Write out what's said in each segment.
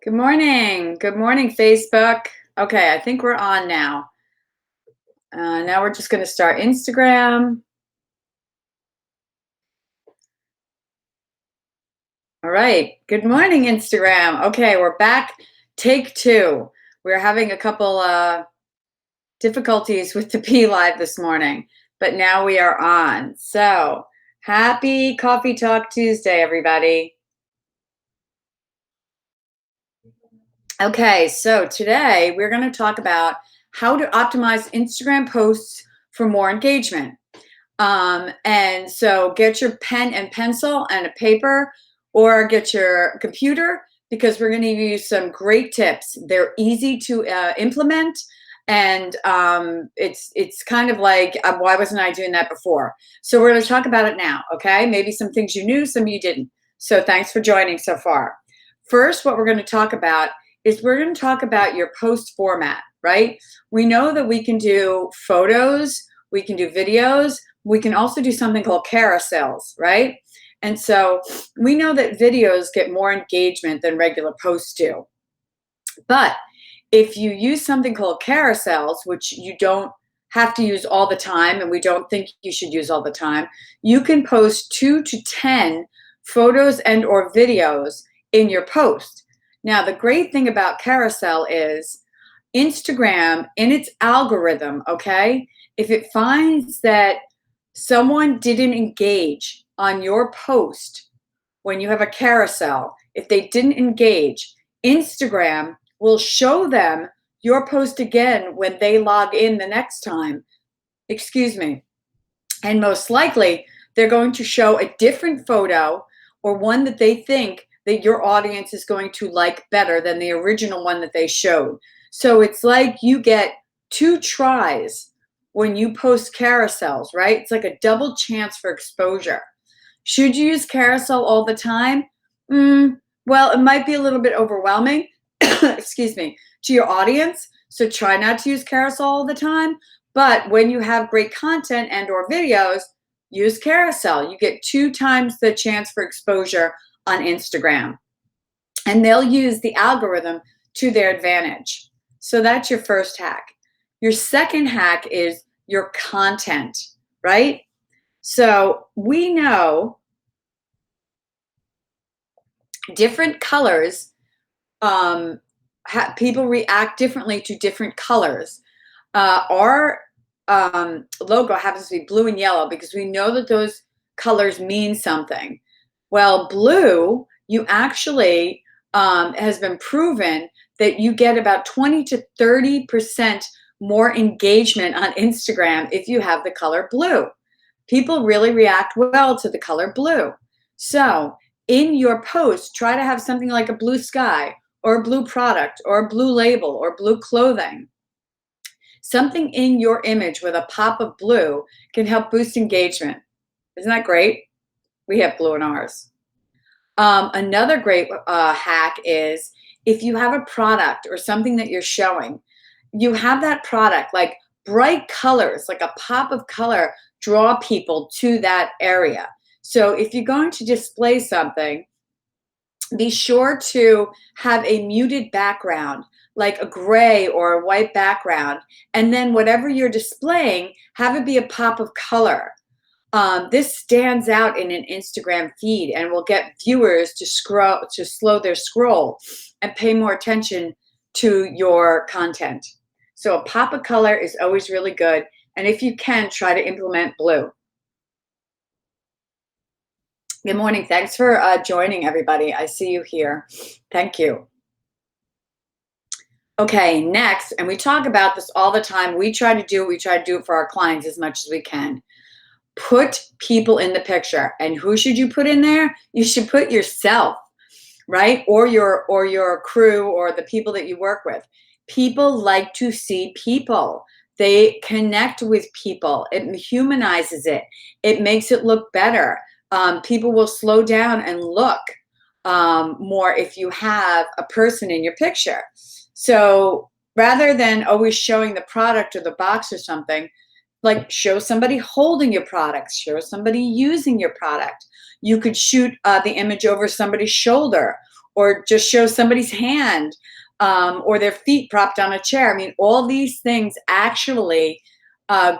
Good morning. Good morning, Facebook. Okay, I think we're on now. Now we're just going to start Instagram. All right. Good morning, Instagram. Okay, we're back. Take two. We're having a couple difficulties with the P Live this morning, but now we are on. So happy Coffee Talk Tuesday, everybody. Okay, so today we're going to talk about how to optimize Instagram posts for more engagement. And so get your pen and pencil and a paper or get your computer because we're going to give you some great tips. They're easy to implement. And it's kind of like, why wasn't I doing that before? So we're going to talk about it now, okay? Maybe some things you knew, some you didn't. So thanks for joining so far. First, what we're going to talk about is we're going to talk about your post format, right? We know that we can do photos, we can do videos, we can also do something called carousels, right? And so we know that videos get more engagement than regular posts do. But if you use something called carousels, which you don't have to use all the time, and we don't think you should use all the time, you can post 2 to 10 photos and or videos in your post. Now, the great thing about carousel is Instagram in its algorithm, okay? If it finds that someone didn't engage on your post when you have a carousel, if they didn't engage, Instagram will show them your post again when they log in the next time. Excuse me. And most likely, they're going to show a different photo or one that they think that your audience is going to like better than the original one that they showed. So it's like you get 2 tries when you post carousels, right? It's like a double chance for exposure. Should you use carousel all the time? Well, it might be a little bit overwhelming, excuse me, to your audience. So try not to use carousel all the time. But when you have great content and or videos, use carousel. You get 2 times the chance for exposure on Instagram. And they'll use the algorithm to their advantage. So that's your first hack. Your second hack is your content, right? So we know different colors, people react differently to different colors. Our logo happens to be blue and yellow because we know that those colors mean something. Well, blue, you actually has been proven that you get about 20 to 30% more engagement on Instagram if you have the color blue. People really react well to the color blue. So in your post, try to have something like a blue sky or a blue product or a blue label or blue clothing. Something in your image with a pop of blue can help boost engagement. Isn't that great? We have blue in ours. Another great hack is if you have a product or something that you're showing, you have that product, like bright colors, like a pop of color, draw people to that area. So if you're going to display something, be sure to have a muted background, like a gray or a white background. And then whatever you're displaying, have it be a pop of color. This stands out in an Instagram feed and will get viewers to slow their scroll and pay more attention to your content. So a pop of color is always really good. And if you can, try to implement blue. Good morning. Thanks for joining, everybody. I see you here. Thank you. Okay, next, and we talk about this all the time. We try to do it for our clients as much as we can. Put people in the picture. And who should you put in there? You should put yourself, right? Or your crew or the people that you work with. People like to see people. They connect with people. It humanizes it. It makes it look better. People will slow down and look more if you have a person in your picture. So rather than always showing the product or the box or something, like show somebody holding your product, show somebody using your product. You could shoot the image over somebody's shoulder or just show somebody's hand, or their feet propped on a chair. I mean, all these things actually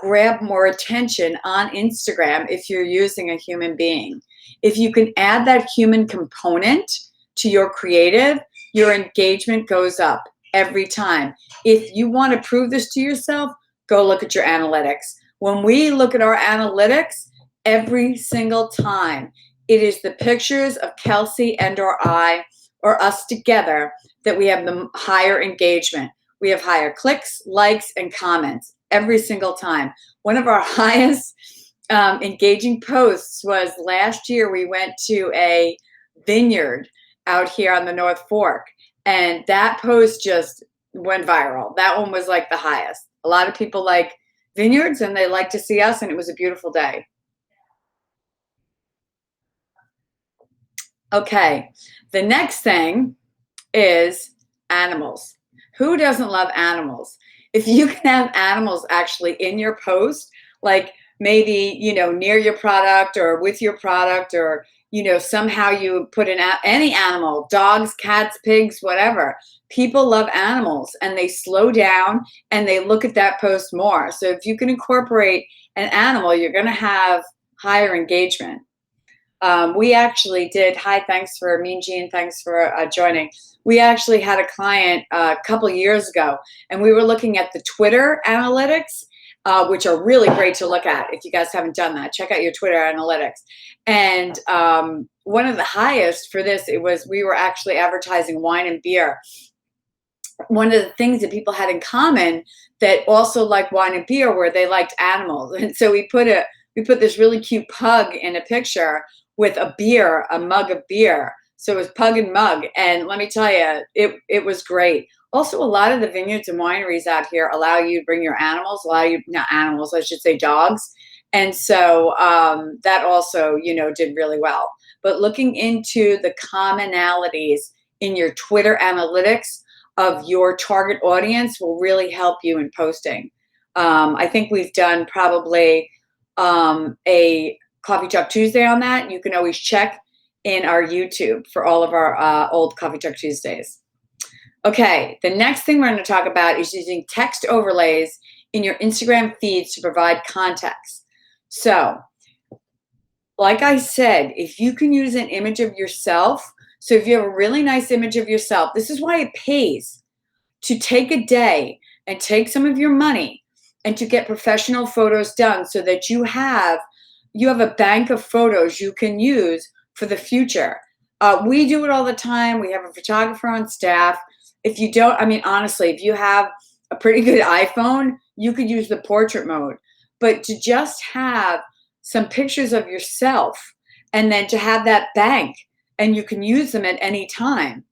grab more attention on Instagram if you're using a human being. If you can add that human component to your creative, your engagement goes up every time. If you want to prove this to yourself, go look at your analytics. When we look at our analytics, every single time, it is the pictures of Kelsey and or I or us together that we have the higher engagement. We have higher clicks, likes, and comments every single time. One of our highest engaging posts was last year. We went to a vineyard out here on the North Fork, and that post just went viral. That one was like the highest. A lot of people like vineyards and they like to see us, and it was a beautiful day. Okay, the next thing is animals. Who doesn't love animals? If you can have animals actually in your post, like maybe, near your product or with your product, or, somehow you put in any animal, dogs, cats, pigs, whatever. People love animals and they slow down and they look at that post more. So if you can incorporate an animal, you're going to have higher engagement. We actually did. Hi, thanks for Mean Gene. Thanks for joining. We actually had a client a couple years ago, and we were looking at the Twitter analytics, which are really great to look at. If you guys haven't done that, check out your Twitter analytics. And one of the highest for this, we were actually advertising wine and beer. One of the things that people had in common that also liked wine and beer were they liked animals, and so we put this really cute pug in a picture with a mug of beer. So it was pug and mug. And let me tell you, it was great. Also, a lot of the vineyards and wineries out here allow you to bring your animals, not animals, I should say dogs. And so that also, did really well. But looking into the commonalities in your Twitter analytics of your target audience will really help you in posting. I think we've done probably a Coffee Talk Tuesday on that. You can always check in our YouTube for all of our old Coffee Talk Tuesdays. Okay, the next thing we're going to talk about is using text overlays in your Instagram feeds to provide context. So, like I said, if you can use an image of yourself, so if you have a really nice image of yourself, this is why it pays to take a day and take some of your money and to get professional photos done so that you have a bank of photos you can use for the future. We do it all the time. We have a photographer on staff. If you don't, honestly, if you have a pretty good iPhone, you could use the portrait mode. But to just have some pictures of yourself and then to have that bank, and you can use them at any time.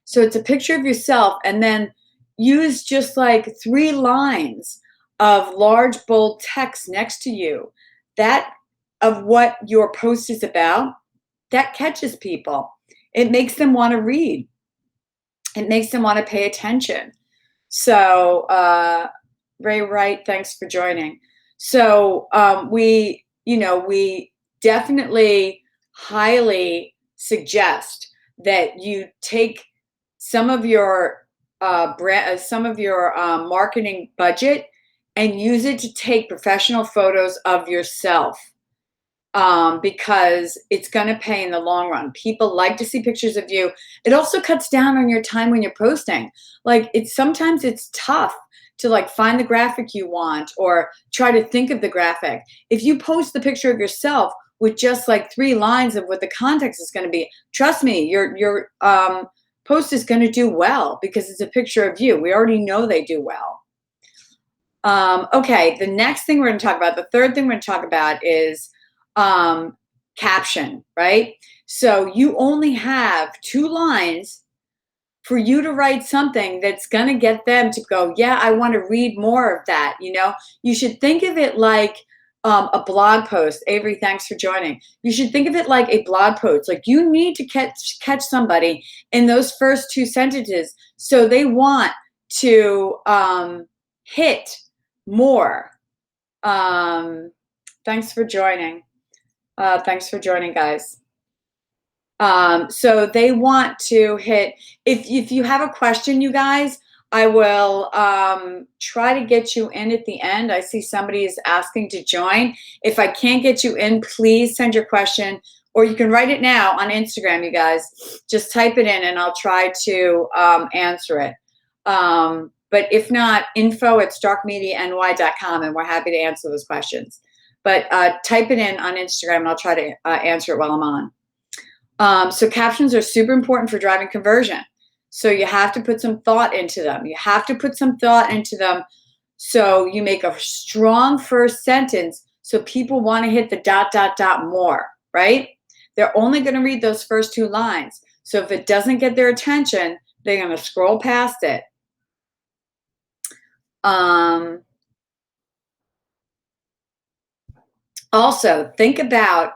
So it's a picture of yourself, and then use just like 3 lines of large bold text next to you that of what your post is about. That catches people. It makes them want to read. It makes them want to pay attention. So Ray Wright, thanks for joining. So we definitely highly suggest that you take some of your marketing budget and use it to take professional photos of yourself, because it's going to pay in the long run. People like to see pictures of you. It also cuts down on your time when you're posting. Like sometimes it's tough to like find the graphic you want or try to think of the graphic. If you post the picture of yourself with just like 3 lines of what the context is going to be, trust me, your post is going to do well because it's a picture of you. We already know they do well. Okay, the next thing we're going to talk about, the third thing we're going to talk about is caption, right? So you only have 2 lines for you to write something that's going to get them to go, yeah, I want to read more of that. You should think of it like a blog post. Avery, thanks for joining. You should think of it like a blog post. Like you need to catch somebody in those first 2 sentences so they want to hit more. Thanks for joining. Thanks for joining, guys. So they want to hit, if you have a question, you guys, I will try to get you in at the end. I see somebody is asking to join. If I can't get you in, please send your question, or you can write it now on Instagram, you guys. Just type it in and I'll try to answer it. But if not, info@starkmediany.com, and we're happy to answer those questions. But type it in on Instagram and I'll try to answer it while I'm on. So captions are super important for driving conversion. So you have to put some thought into them. You have to put some thought into them so you make a strong first sentence so people want to hit the ... more, right? They're only going to read those first 2 lines. So if it doesn't get their attention, they're going to scroll past it. Also, think about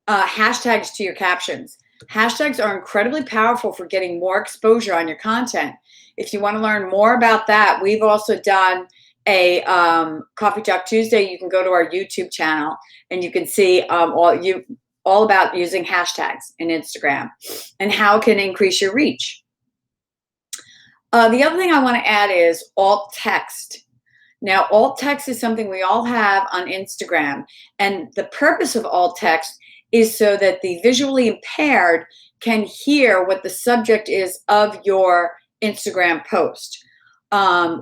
hashtags to your captions. Hashtags are incredibly powerful for getting more exposure on your content. If you want to learn more about that, we've also done a Coffee Talk Tuesday. You can go to our YouTube channel and you can see all about using hashtags in Instagram and how it can increase your reach. The other thing I want to add is alt text. Now, alt text is something we all have on Instagram, and the purpose of alt text is so that the visually impaired can hear what the subject is of your Instagram post.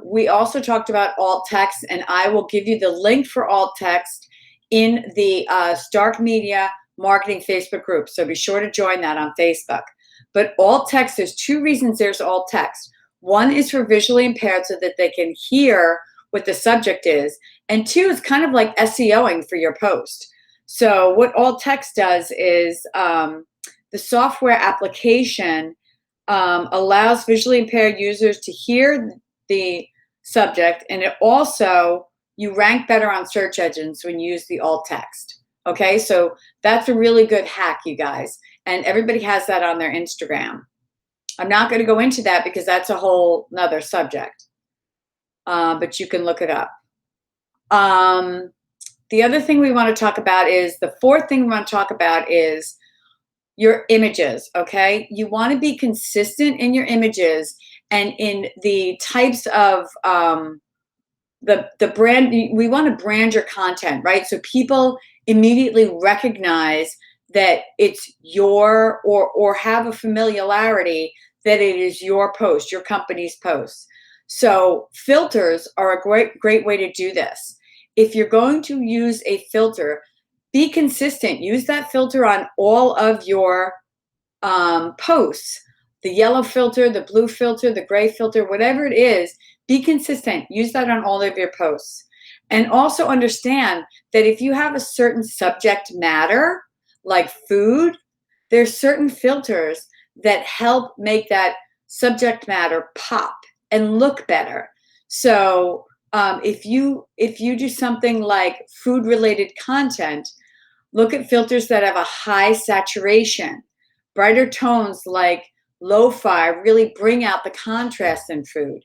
We also talked about alt text, and I will give you the link for alt text in the Stark Media Marketing Facebook group, so be sure to join that on Facebook. But alt text, there's 2 reasons there's alt text. One is for visually impaired so that they can hear what the subject is, and 2 is kind of like SEOing for your post. So what alt text does is the software application allows visually impaired users to hear the subject, and it also, you rank better on search engines when you use the alt text. Okay, so that's a really good hack, you guys, and everybody has that on their Instagram. I'm not going to go into that because that's a whole nother subject. But you can look it up. The other thing we want to talk about is, the 4th thing we want to talk about is your images, okay? You want to be consistent in your images and in the types of the brand. We want to brand your content, right? So people immediately recognize that it's your, or have a familiarity that it is your post, your company's post. So filters are a great way to do this. If you're going to use a filter, be consistent. Use that filter on all of your posts. The yellow filter, the blue filter, the gray filter, whatever it is, be consistent. Use that on all of your posts. And also understand that if you have a certain subject matter, like food, there's certain filters that help make that subject matter pop and look better. So if you do something like food related content, look at filters that have a high saturation. Brighter tones like lo-fi really bring out the contrast in food.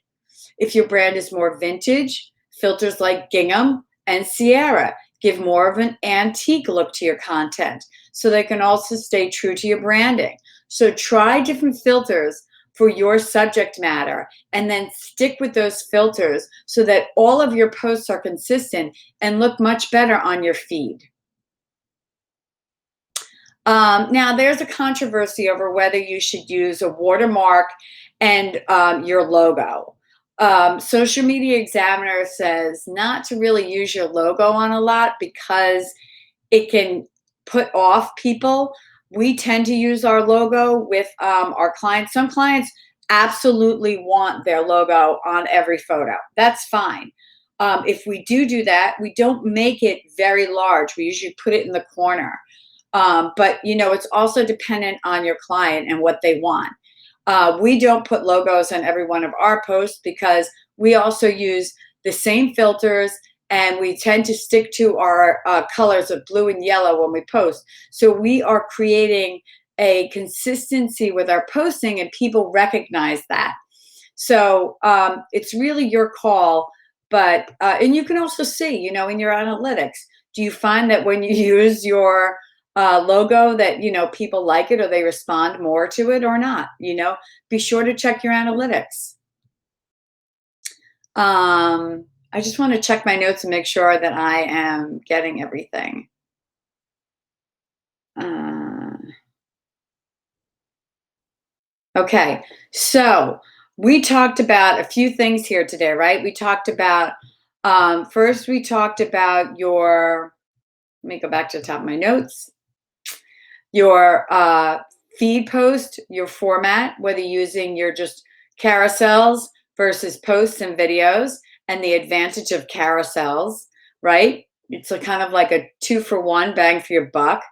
If your brand is more vintage, filters like Gingham and Sierra give more of an antique look to your content, so they can also stay true to your branding. So try different filters for your subject matter and then stick with those filters so that all of your posts are consistent and look much better on your feed. Now, there's a controversy over whether you should use a watermark and your logo. Social Media Examiner says not to really use your logo on a lot because it can put off people. We tend to use our logo with our clients. Some clients absolutely want their logo on every photo. That's fine. If we do that, we don't make it very large. We usually put it in the corner. But it's also dependent on your client and what they want. We don't put logos on every one of our posts because we also use the same filters, and we tend to stick to our colors of blue and yellow when we post. So we are creating a consistency with our posting, and people recognize that. So it's really your call. But and you can also see, in your analytics, do you find that when you use your logo that, people like it or they respond more to it or not, be sure to check your analytics. I just want to check my notes and make sure that I am getting everything. Uh, okay, so we talked about a few things here today, right? We talked about, first, we talked about let me go back to the top of my notes, your feed post, your format, whether using your just carousels versus posts and videos, and the advantage of carousels, right? It's a kind of like a 2-for-1 bang for your buck.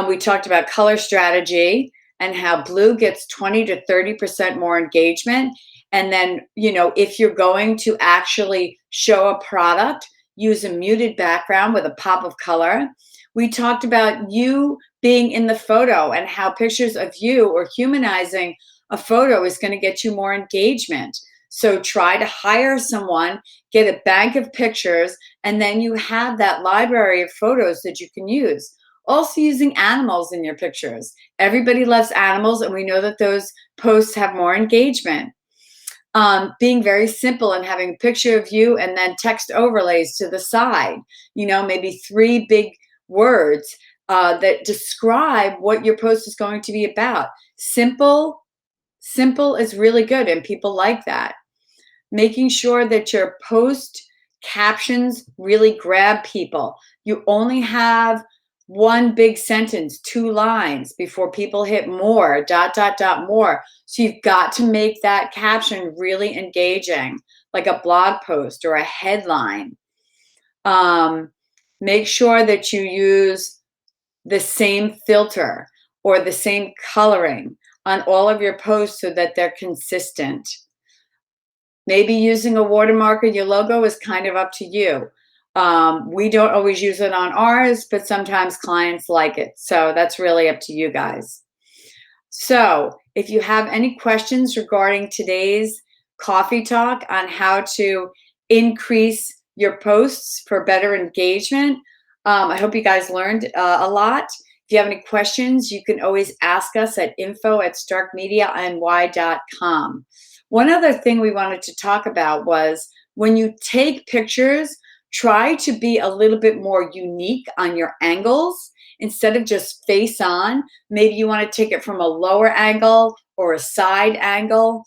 We talked about color strategy and how blue gets 20 to 30% more engagement. And then, if you're going to actually show a product, use a muted background with a pop of color. We talked about you being in the photo and how pictures of you or humanizing a photo is going to get you more engagement. So try to hire someone, get a bank of pictures, and then you have that library of photos that you can use. Also, using animals in your pictures. Everybody loves animals, and we know that those posts have more engagement. Being very simple and having a picture of you and then text overlays to the side, maybe 3 big words that describe what your post is going to be about. Simple is really good, and people like that. Making sure that your post captions really grab people. You only have one big sentence, 2 lines before people hit more, dot, dot, dot, more. So you've got to make that caption really engaging, like a blog post or a headline. Make sure that you use the same filter or the same coloring on all of your posts so that they're consistent. Maybe using a watermark in your logo is kind of up to you. We don't always use it on ours, but sometimes clients like it. So that's really up to you guys. So if you have any questions regarding today's coffee talk on how to increase your posts for better engagement, I hope you guys learned a lot. If you have any questions, you can always ask us at info@starkmediany.com. One other thing we wanted to talk about was when you take pictures, try to be a little bit more unique on your angles instead of just face on. Maybe you want to take it from a lower angle or a side angle.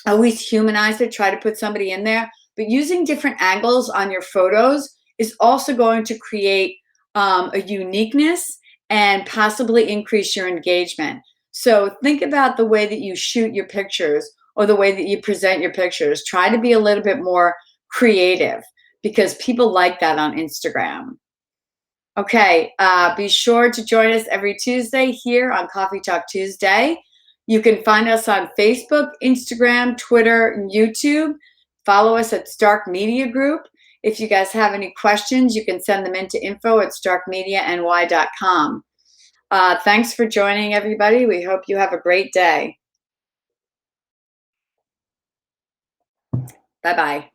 Always humanize it, try to put somebody in there. But using different angles on your photos is also going to create a uniqueness and possibly increase your engagement. So think about the way that you shoot your pictures or the way that you present your pictures. Try to be a little bit more creative because people like that on Instagram. Okay, be sure to join us every Tuesday here on Coffee Talk Tuesday. You can find us on Facebook, Instagram, Twitter, and YouTube. Follow us at Stark Media Group. If you guys have any questions, you can send them into info@starkmediany.com. Thanks for joining, everybody. We hope you have a great day. Bye-bye.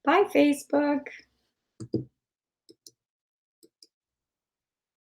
Bye, Facebook.